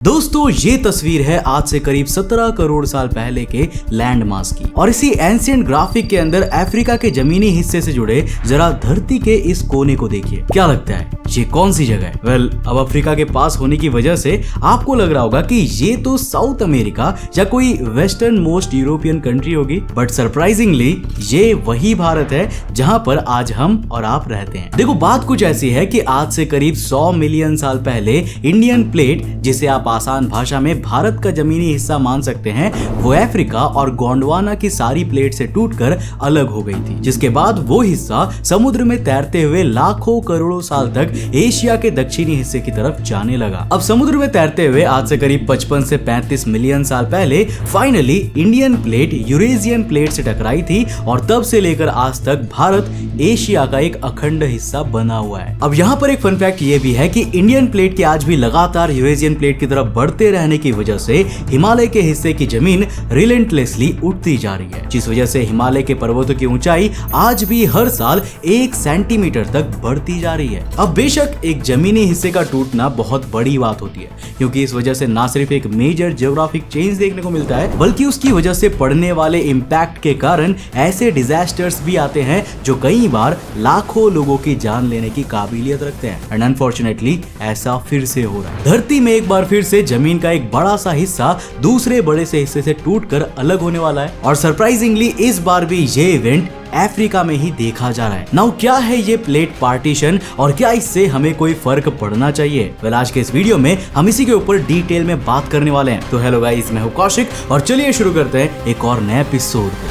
दोस्तों ये तस्वीर है आज से करीब 17 करोड़ साल पहले के लैंड मास की और इसी एंशिएंट ग्राफिक के अंदर अफ्रीका के जमीनी हिस्से से जुड़े जरा धरती के इस कोने को देखिए। क्या लगता है ये कौन सी जगह है? वेल, अब अफ्रीका के पास होने की वजह से आपको लग रहा होगा कि ये तो साउथ अमेरिका या कोई वेस्टर्न मोस्ट यूरोपियन कंट्री होगी, बट सरप्राइजिंगली ये वही भारत है जहाँ पर आज हम और आप रहते हैं। देखो, बात कुछ ऐसी है कि आज से करीब 100 मिलियन साल पहले इंडियन प्लेट, जिसे आप आसान भाषा में भारत का जमीनी हिस्सा मान सकते हैं, वो अफ्रीका और गोंडवाना की सारी प्लेट से टूटकर अलग हो गई थी, जिसके बाद वो हिस्सा समुद्र में तैरते हुए लाखों करोड़ों साल तक एशिया के दक्षिणी हिस्से की तरफ जाने लगा। अब समुद्र में तैरते हुए आज से करीब 55 से 35 मिलियन साल पहले finally Indian plate Eurasian plate से टकराई थी और तब से लेकर आज तक भारत एशिया का एक अखंड हिस्सा बना हुआ है। अब यहाँ पर एक फन फैक्ट ये भी है कि इंडियन प्लेट के आज भी लगातार यूरेशियन प्लेट की तरफ बढ़ते रहने की वजह से हिमालय के हिस्से की जमीन रिलेंटलेसली उठती जा रही है, जिस वजह से हिमालय के पर्वतों की ऊंचाई आज भी हर साल 1 सेंटीमीटर तक बढ़ती जा रही है। अब बेशक एक जमीनी हिस्से का टूटना बहुत बड़ी बात होती है, क्योंकि इस वजह से ना सिर्फ एक मेजर ज्योग्राफिक चेंज देखने को मिलता है, बल्कि उसकी वजह से पड़ने वाले इम्पैक्ट के कारण ऐसे डिजास्टर्स भी आते हैं जो कई बार लाखों लोगों की जान लेने की काबिलियत रखते हैं। एंड अनफॉर्चुनेटली ऐसा फिर से हो रहा है। धरती में एक बार फिर से जमीन का एक बड़ा सा हिस्सा दूसरे बड़े से हिस्से से टूटकर अलग होने वाला है और सरप्राइजिंगली इस बार भी ये इवेंट अफ्रीका में ही देखा जा रहा है। नाउ क्या है ये प्लेट पार्टीशन और क्या इससे हमें कोई फर्क पड़ना चाहिए? वेल, आज के इस वीडियो में हम इसी के ऊपर डिटेल में बात करने वाले हैं। तो हेलो गाइस, मैं हूं कौशिक और चलिए शुरू करते हैं एक और नए एपिसोड।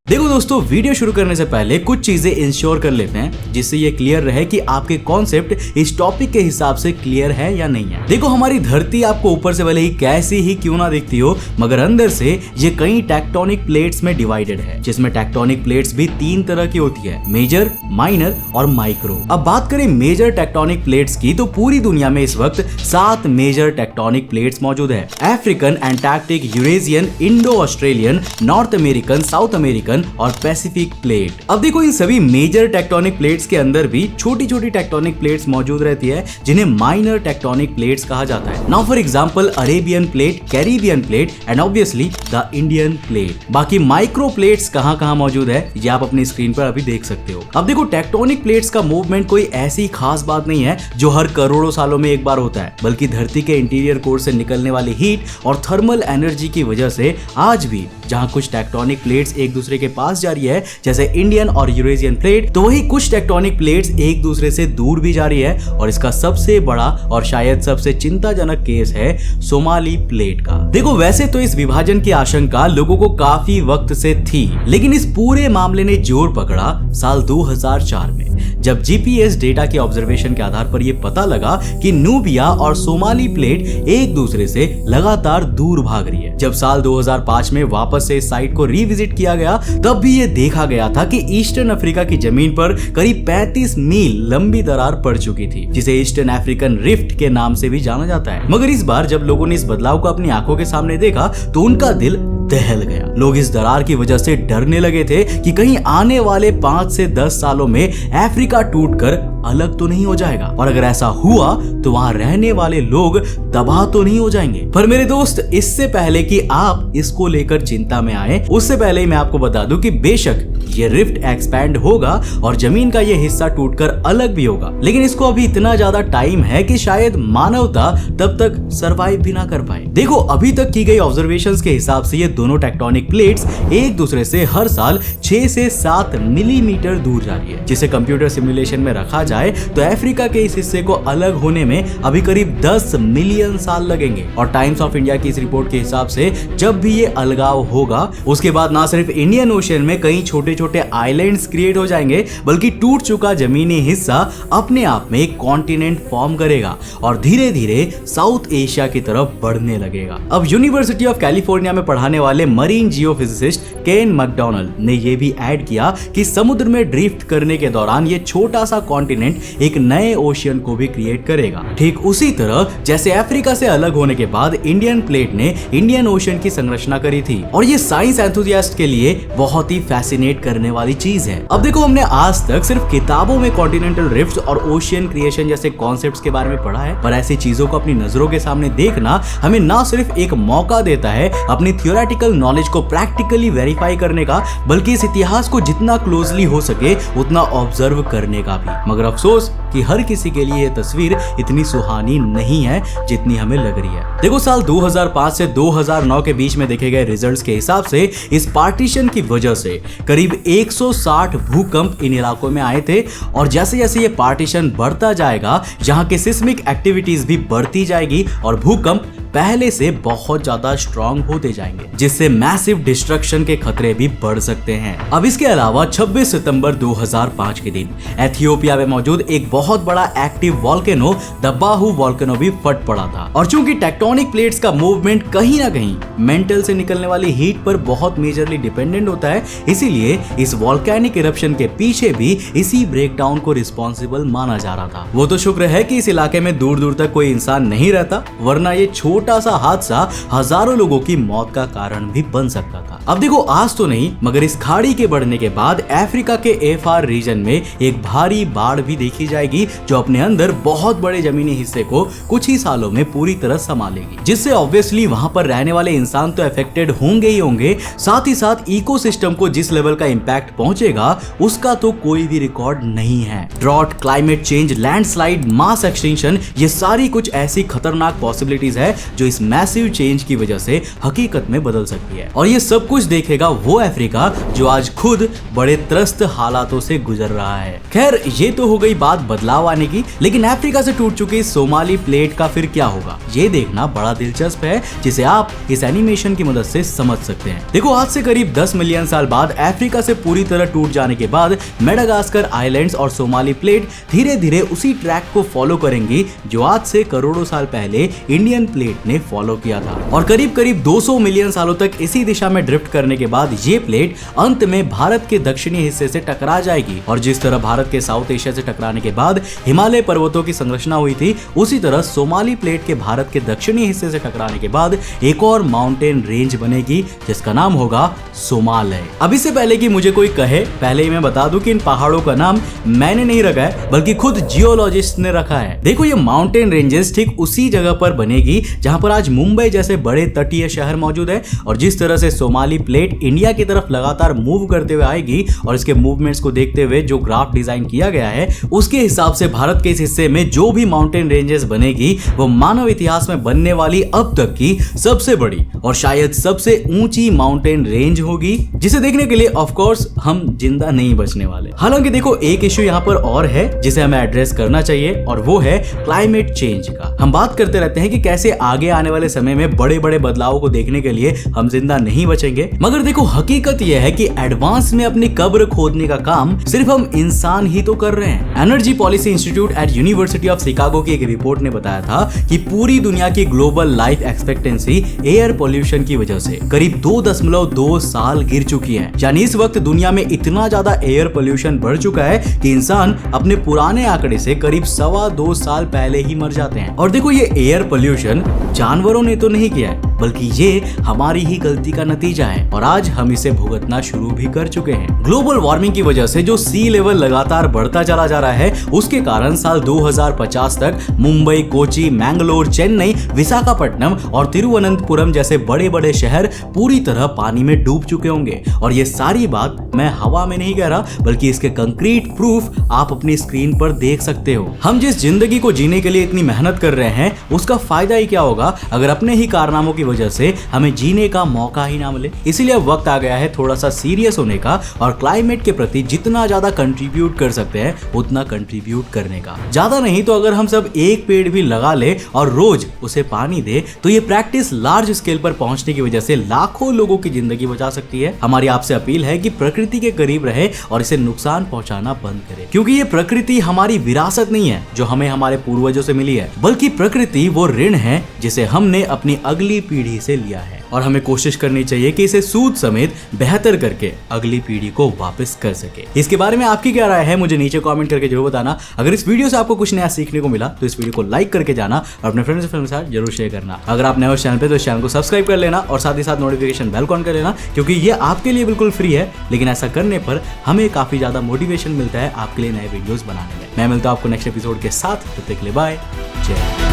देखो दोस्तों, वीडियो शुरू करने से पहले कुछ चीजें इंश्योर कर लेते हैं जिससे ये क्लियर रहे कि आपके कॉन्सेप्ट इस टॉपिक के हिसाब से क्लियर है या नहीं है। देखो, हमारी धरती आपको ऊपर से भले ही कैसी ही क्यों ना दिखती हो, मगर अंदर से ये कई टेक्टोनिक प्लेट्स में डिवाइडेड है, जिसमें टेक्टोनिक प्लेट्स भी 3 तरह की होती है, मेजर, माइनर और माइक्रो। अब बात करें मेजर टेक्टोनिक प्लेट्स की, तो पूरी दुनिया में इस वक्त 7 मेजर टेक्टोनिक प्लेट्स मौजूद है। African, Antarctic, Eurasian, Indo Australian, north American, south American और पैसिफिक प्लेट। अब देखो, इन सभी मेजर टेक्टोनिक प्लेट्स के अंदर भी छोटी छोटी टेक्टोनिक प्लेट्स मौजूद रहती है, जिन्हें माइनर टेक्टोनिक प्लेट्स कहा जाता है। Now for example, Arabian plate, Caribbean plate and obviously the Indian plate. बाकी माइक्रो प्लेट्स कहां मौजूद है ये आप अपनी स्क्रीन पर अभी देख सकते हो। अब देखो, टेक्टोनिक प्लेट्स का मूवमेंट कोई ऐसी खास बात नहीं है जो हर करोड़ों सालों में एक बार होता है, बल्कि धरती के इंटीरियर कोर से निकलने वाली हीट और थर्मल एनर्जी की वजह से आज भी जहां कुछ टेक्टोनिक प्लेट्स एक दूसरे के पास जा रही है, जैसे इंडियन और यूरेशियन प्लेट, तो वही कुछ टेक्टोनिक प्लेट्स एक दूसरे से दूर भी जा रही है। और इसका सबसे बड़ा और शायद सबसे चिंताजनक केस है सोमाली प्लेट का। देखो, वैसे तो इस विभाजन की आशंका लोगों को काफी वक्त से थी, लेकिन इस पूरे मामले ने जोर पकड़ा साल 2004 में, जब जीपीएस डेटा के ऑब्जर्वेशन के आधार पर यह पता लगा कि नूबिया और सोमाली प्लेट एक दूसरे से लगातार दूर भाग रही है। जब साल 2005 में वापस से इस साइट को रिविजिट किया गया, तब भी ये देखा गया था कि ईस्टर्न अफ्रीका की जमीन पर करीब 35 मील लंबी दरार पड़ चुकी थी, जिसे ईस्टर्न अफ्रीकन रिफ्ट के नाम से भी जाना जाता है। मगर इस बार जब लोगों ने इस बदलाव को अपनी आंखों के सामने देखा तो उनका दिल दहल गया। लोग इस दरार की वजह से डरने लगे थे कि कहीं आने वाले 5 से 10 सालों में अफ्रीका टूटकर अलग तो नहीं हो जाएगा, और अगर ऐसा हुआ तो वहां रहने वाले लोग तबाह तो नहीं हो जाएंगे। पर मेरे दोस्त, इससे पहले कि आप इसको लेकर चिंता में आए, उससे पहले ही मैं आपको बता दूं कि बेशक ये रिफ्ट एक्सपैंड होगा और जमीन का ये हिस्सा टूटकर अलग भी होगा, लेकिन इसको अभी इतना ज्यादा टाइम है कि शायद मानवता तब तक सरवाइव भी ना कर पाए। देखो, अभी तक की गई ऑब्जर्वेशंस के हिसाब से ये दोनों टेक्टोनिक प्लेट्स एक दूसरे से हर साल 6 से 7 मिलीमीटर दूर जा रही है, जिसे कंप्यूटर सिमुलेशन में रखा जाए तो अफ्रीका के इस हिस्से को अलग होने में अभी करीब 10 मिलियन साल लगेंगे। और टाइम्स ऑफ इंडिया की इस रिपोर्ट के हिसाब से जब भी ये अलगाव होगा, उसके बाद ना सिर्फ इंडियन ओशन में कई छोटे छोटे आइलैंड्स क्रिएट हो जाएंगे, बल्कि टूट चुका जमीनी हिस्सा अपने आप में एक कॉन्टिनेंट फॉर्म करेगा और धीरे धीरे साउथ एशिया की तरफ बढ़ने लगेगा। अब यूनिवर्सिटी ऑफ कैलिफोर्निया में पढ़ाने वाले मरीन जियोफिजिसिस्ट केन मैकडॉनल्ड ने यह भी ऐड किया कि समुद्र में ड्रिफ्ट करने के दौरान ये छोटा सा कॉन्टिनेंट एक नए ओशियन को भी क्रिएट करेगा। ठीक उसी तरह जैसे अफ्रीका से अलग होने के बाद इंडियन प्लेट ने इंडियन ओशियन की संरचना करी थी, और ये साइंस एंथुसियास्ट के लिए बहुत ही फैसिनेट करने वाली चीज है। अब देखो, हमने आज तक सिर्फ किताबों में कॉन्टिनेंटल रिफ्ट्स और ओशियन क्रिएशन जैसे कॉन्सेप्ट्स के बारे में पढ़ा है, पर ऐसी चीजों को अपनी नजरों के सामने देखना हमें ना सिर्फ एक मौका देता है अपनी थियोरेटिकल नॉलेज को प्रैक्टिकली वेरीफाई करने का, बल्कि इस इतिहास को जितना क्लोजली हो सके उतना ऑब्जर्व करने का भी। मगर अफसोस कि हर किसी के लिए ये तस्वीर इतनी सुहानी नहीं है जितनी हमें लग रही है। देखो, साल 2005 से 2009 के बीच में देखे गए रिजल्ट्स के हिसाब से इस पार्टीशन की वजह से करीब 160 भूकंप इन इलाकों में आए थे, और जैसे जैसे ये पार्टीशन बढ़ता जाएगा, यहाँ के सिस्मिक एक्टिविटीज भी बढ़ती जाएगी और भूकंप पहले से बहुत ज्यादा स्ट्रॉन्ग होते जाएंगे, जिससे मैसिव डिस्ट्रक्शन के खतरे भी बढ़ सकते हैं। अब इसके अलावा 26 सितंबर 2005 के दिन एथियोपिया में मौजूद एक बहुत बड़ा active volcano the Bahu volcano भी फट पड़ा था, और चूंकि टेक्टोनिक प्लेट्स का मूवमेंट कहीं ना कहीं मेंटल से निकलने वाली हीट पर बहुत मेजरली डिपेंडेंट होता है, इसीलिए इस वॉल्केनिक इरप्शन के पीछे भी इसी ब्रेकडाउन को रिस्पॉन्सिबल माना जा रहा था। वो तो शुक्र है कि इस इलाके में दूर दूर तक कोई इंसान नहीं रहता, वरना ये छोटा सा हादसा हजारों लोगों की मौत का कारण भी बन सकता था। अब देखो, आज तो नहीं, मगर इस खाड़ी के बढ़ने के बाद अफ्रीका के एफआर रीजन में एक भारी बाढ़ भी देखी जाएगी, जो अपने अंदर बहुत बड़े जमीनी हिस्से को कुछ ही सालों में पूरी तरह संभालेगी, जिससे ऑब्वियसली वहां पर रहने वाले इंसान तो अफेक्टेड होंगे ही होंगे, साथ ही साथ इकोसिस्टम को जिस लेवल का इंपैक्ट पहुंचेगा उसका तो कोई भी रिकॉर्ड नहीं है। Drought, climate change, landslide, mass extinction, ये सारी कुछ ऐसी खतरनाक पॉसिबिलिटीज है जो इस मैसिव चेंज की वजह से हकीकत में बदल सकती है। और ये सब कुछ देखेगा वो अफ्रीका जो आज खुद बड़े त्रस्त हालातों से गुजर रहा है। खैर, ये तो हो गई बात बदलाव आने की, लेकिन अफ्रीका से टूट चुकी सोमाली प्लेट का फिर क्या होगा, ये देखना बड़ा दिलचस्प है, जिसे आप इस एनिमेशन की मदद से समझ सकते हैं। देखो, आज से करीब 10 मिलियन साल बाद अफ्रीका से पूरी तरह टूट जाने के बाद मेडागास्कर आइलैंड्स और सोमाली प्लेट धीरे धीरे उसी ट्रैक को फॉलो करेंगी जो आज से करोड़ों साल पहले इंडियन प्लेट ने फॉलो किया था, और करीब करीब 200 मिलियन सालों तक इसी दिशा में ड्रिफ्ट करने के बाद ये प्लेट अंत में भारत के दक्षिणी हिस्से से टकरा जाएगी। और जिस तरह भारत के साउथ एशिया से टकराने के बाद हिमालय पर्वतों की संरचना हुई थी, उसी तरह सोमाली प्लेट के भारत के दक्षिणी हिस्से से टकराने के बाद एक और माउंटेन रेंज बनेगी जिसका नाम होगा सोमालय। अब इससे पहले कि मुझे कोई कहे, पहले ही मैं बता दूं कि इन पहाड़ों का नाम मैंने नहीं रखा है, बल्कि खुद जियोलॉजिस्ट ने रखा है। देखो, ये माउंटेन रेंजेस ठीक उसी जगह पर बनेगी जहां पर आज मुंबई जैसे बड़े तटीय शहर मौजूद है, और जिस तरह से सोमाली प्लेट इंडिया की तरफ लगातार मूव करते हुए आएगी, और इसके मूवमेंट्स को देखते हुए जो ग्राफ डिजाइन किया गया है उसके हिसाब से भारत के इस हिस्से में जो भी माउंटेन रेंजेस बनेगी वो मानव इतिहास में बनने वाली अब तक की सबसे बड़ी और शायद सबसे ऊंची माउंटेन रेंज होगी, जिसे देखने के लिए ऑफ कोर्स हम जिंदा नहीं बचने वाले। हालांकि देखो, एक इश्यू यहाँ पर और है जिसे हमें एड्रेस करना चाहिए, और वो है क्लाइमेट चेंज का। हम बात करते रहते हैं कि कैसे आगे आने वाले समय में बड़े बड़े बदलावों को देखने के लिए हम जिंदा नहीं बचेंगे, मगर देखो, हकीकत यह है कि एडवांस में अपनी कब्र खोदने का काम सिर्फ हम इंसान ही तो कर रहे हैं। Energy policy institute eight university of Chicago की एक रिपोर्ट ने बताया था कि पूरी दुनिया की global life expectancy air pollution की वजह से करीब 2.2 साल गिर चुकी है। यानी इस वक्त दुनिया में इतना ज्यादा एयर पोल्यूशन बढ़ चुका है कि इंसान अपने पुराने आंकड़े से करीब 2.25 साल पहले ही मर जाते हैं। और देखो, ये एयर पोल्यूशन जानवरों ने तो नहीं किया है, बल्कि ये हमारी ही गलती का नतीजा है, और आज हम इसे भुगतना शुरू भी कर चुके हैं। ग्लोबल वार्मिंग की वजह से जो सी लेवल लगातार बढ़ता चला जा रहा है, उसके कारण साल 2050 तक मुंबई, कोची, मैंगलोर, चेन्नई, विशाखापट्टनम और तिरुवनंतपुरम जैसे बड़े बड़े शहर पूरी तरह पानी में डूब चुके होंगे। और ये सारी बात मैं हवा में नहीं कह रहा, बल्कि इसके कंक्रीट प्रूफ आप अपनी स्क्रीन पर देख सकते हो। हम जिस जिंदगी को जीने के लिए इतनी मेहनत कर रहे हैं, उसका फायदा ही क्या होगा अगर अपने ही कारनामों की वजह से हमें जीने का मौका ही ना मिले। इसीलिए वक्त आ गया है थोड़ा सा सीरियस होने का, और क्लाइमेट के प्रति जितना ज्यादा कंट्रीब्यूट कर सकते हैं उतना कंट्रीब्यूट करने का। ज्यादा नहीं तो अगर हम सब एक पेड़ भी लगा ले और रोज उसे पानी दे, तो ये प्रैक्टिस लार्ज स्केल पर पहुंचने की वजह से लाखों लोगों की जिंदगी बचा सकती है। हमारी आपसे अपील है कि प्रकृति के करीब रहे और इसे नुकसान पहुंचाना बंद करे, क्योंकि ये प्रकृति हमारी विरासत नहीं है जो हमें हमारे पूर्वजों से मिली है, बल्कि प्रकृति वो ऋण है जिसे हमने अपनी अगली पीढ़ी से लिया है। और हमें कोशिश करनी चाहिए कि इसे सूद समेत बेहतर करके अगली पीढ़ी को वापस कर सके। इसके बारे में आपकी क्या राय है मुझे नीचे कमेंट करके जरूर बताना। अगर इस वीडियो से आपको कुछ नया सीखने को मिला तो इस वीडियो को लाइक करके जाना और अपने फ्रेंड्स के साथ जरूर शेयर करना। अगर आप नए हो चैनल पे तो इस चैनल को सब्सक्राइब कर लेना और साथ ही साथ नोटिफिकेशन बेल ऑन कर लेना, क्योंकि ये आपके लिए बिल्कुल फ्री है, लेकिन ऐसा करने पर हमें काफी ज्यादा मोटिवेशन मिलता है आपके लिए नए वीडियोस बनाने में। मैं मिलता हूं आपको नेक्स्ट एपिसोड के साथ, तब तक के लिए बाय, जय।